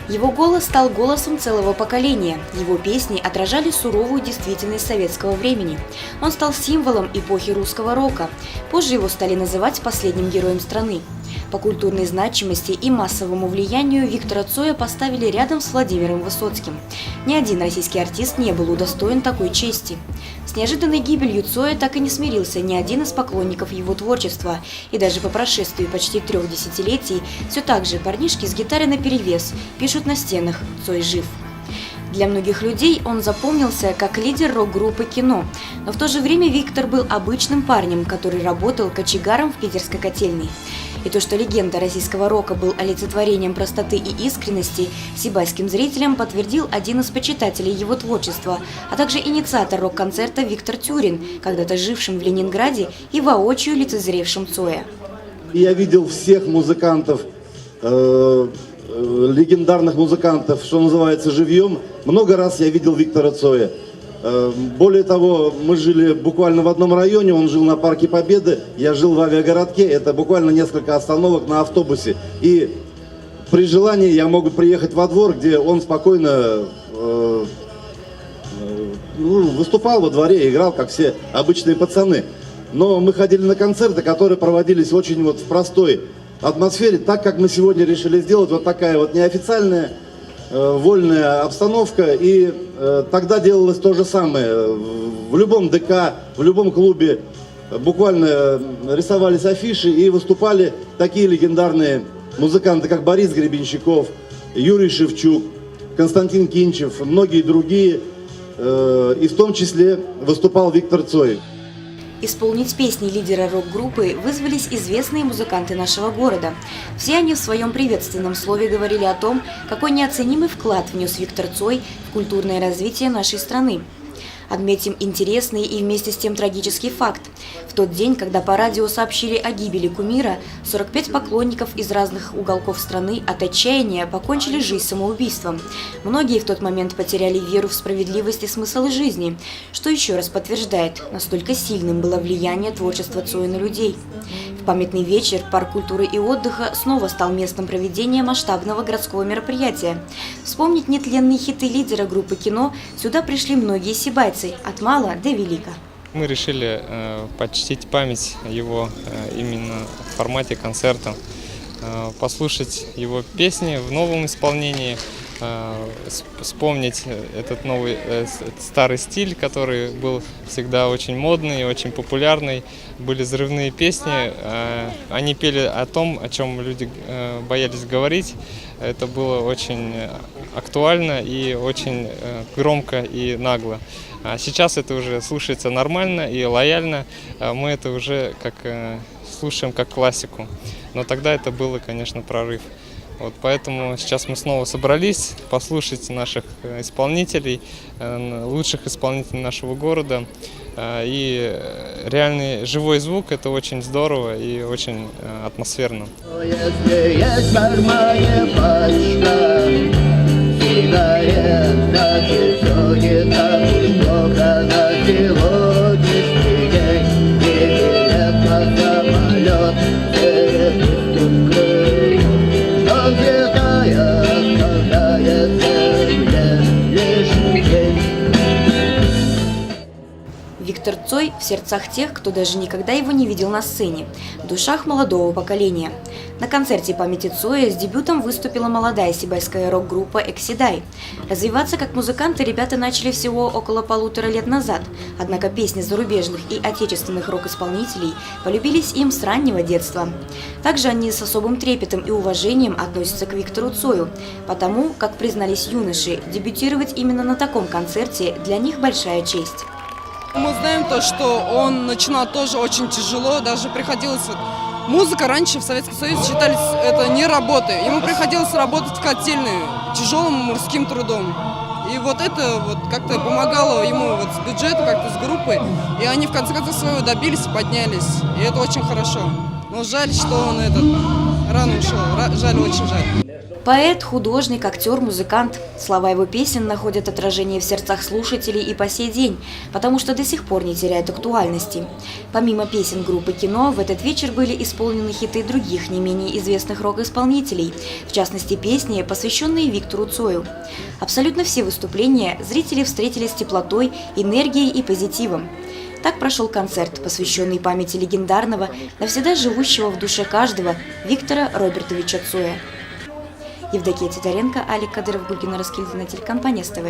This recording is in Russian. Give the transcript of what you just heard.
Его голос стал голосом целого поколения. Его песни отражали суровую действительность советского времени. Он стал символом эпохи русского рока. Позже его стали называть последним героем страны. По культурной значимости и массовому влиянию Виктора Цоя поставили рядом с Владимиром Высоцким. Ни один российский артист не был удостоен такой чести. С неожиданной гибелью Цоя так и не смирился ни один из поклонников его творчества. И даже по прошествии почти 3 десятилетий все так же парнишки с гитарой наперевес пишут на стенах «Цой жив». Для многих людей он запомнился как лидер рок-группы «Кино», но в то же время Виктор был обычным парнем, который работал кочегаром в питерской котельной. И то, что легенда российского рока был олицетворением простоты и искренности, сибайским зрителям подтвердил один из почитателей его творчества, а также инициатор рок-концерта Виктор Тюрин, когда-то жившим в Ленинграде и воочию лицезревшим Цоя. Я видел всех музыкантов, легендарных музыкантов, что называется, живьем. Много раз я видел Виктора Цоя. Более того, мы жили буквально в одном районе, он жил на Парке Победы, я жил в авиагородке, это буквально несколько остановок на автобусе. И при желании я могу приехать во двор, где он спокойно выступал во дворе, играл, как все обычные пацаны. Но мы ходили на концерты, которые проводились очень в простой атмосфере, так как мы сегодня решили сделать, вот такая вот неофициальная, вольная обстановка, и тогда делалось то же самое. В любом ДК, в любом клубе буквально рисовались афиши и выступали такие легендарные музыканты, как Борис Гребенщиков, Юрий Шевчук, Константин Кинчев, многие другие, и в том числе выступал Виктор Цой. Исполнить песни лидера рок-группы вызвались известные музыканты нашего города. Все они в своем приветственном слове говорили о том, какой неоценимый вклад внес Виктор Цой в культурное развитие нашей страны. Отметим интересный и вместе с тем трагический факт. В тот день, когда по радио сообщили о гибели кумира, 45 поклонников из разных уголков страны от отчаяния покончили жизнь самоубийством. Многие в тот момент потеряли веру в справедливость и смысл жизни, что еще раз подтверждает, настолько сильным было влияние творчества Цоя на людей. В памятный вечер парк культуры и отдыха снова стал местом проведения масштабного городского мероприятия. Вспомнить нетленные хиты лидера группы «Кино» сюда пришли многие сибайцы, от мала до велика. Мы решили почтить память его именно в формате концерта, послушать его песни в новом исполнении, вспомнить этот новый старый стиль, который был всегда очень модный, очень популярный. Были взрывные песни, они пели о том, о чем люди боялись говорить. Это было очень актуально и очень громко и нагло. А сейчас это уже слушается нормально и лояльно. Мы это уже слушаем как классику. Но тогда это было, конечно, прорыв. Вот поэтому сейчас мы снова собрались послушать наших исполнителей, лучших исполнителей нашего города. И реальный живой звук – это очень здорово и очень атмосферно. Если есть в кармане пачка сигарет, значит все не так плохо на сегодняшний день. И билет на самолет перепустим крылья, но взлетая оставляется мне лишь день. Виктор Цой в сердцах тех, кто даже никогда его не видел на сцене, в душах молодого поколения. На концерте памяти Цоя с дебютом выступила молодая сибайская рок-группа «Эксидай». Развиваться как музыканты ребята начали всего около 1,5 лет назад, однако песни зарубежных и отечественных рок-исполнителей полюбились им с раннего детства. Также они с особым трепетом и уважением относятся к Виктору Цою, потому, как признались юноши, дебютировать именно на таком концерте для них большая честь. Мы знаем то, что он начинал тоже очень тяжело, даже приходилось... Музыка раньше в Советском Союзе считались это не работой. Ему приходилось работать в котельной тяжелым мужским трудом. И вот это вот как-то помогало ему вот с бюджетом, как-то с группой. И они в конце концов своего добились и поднялись. И это очень хорошо. Но жаль, что он рано ушел. Жаль, очень жаль. Поэт, художник, актер, музыкант. Слова его песен находят отражение в сердцах слушателей и по сей день, потому что до сих пор не теряют актуальности. Помимо песен группы «Кино», в этот вечер были исполнены хиты других, не менее известных рок-исполнителей, в частности, песни, посвященные Виктору Цою. Абсолютно все выступления зрители встретили с теплотой, энергией и позитивом. Так прошел концерт, посвященный памяти легендарного, навсегда живущего в душе каждого Виктора Робертовича Цоя. Евдокия Титаренко, Алик Кадыров, Гульгина Раскильдина, телекомпания СТВ.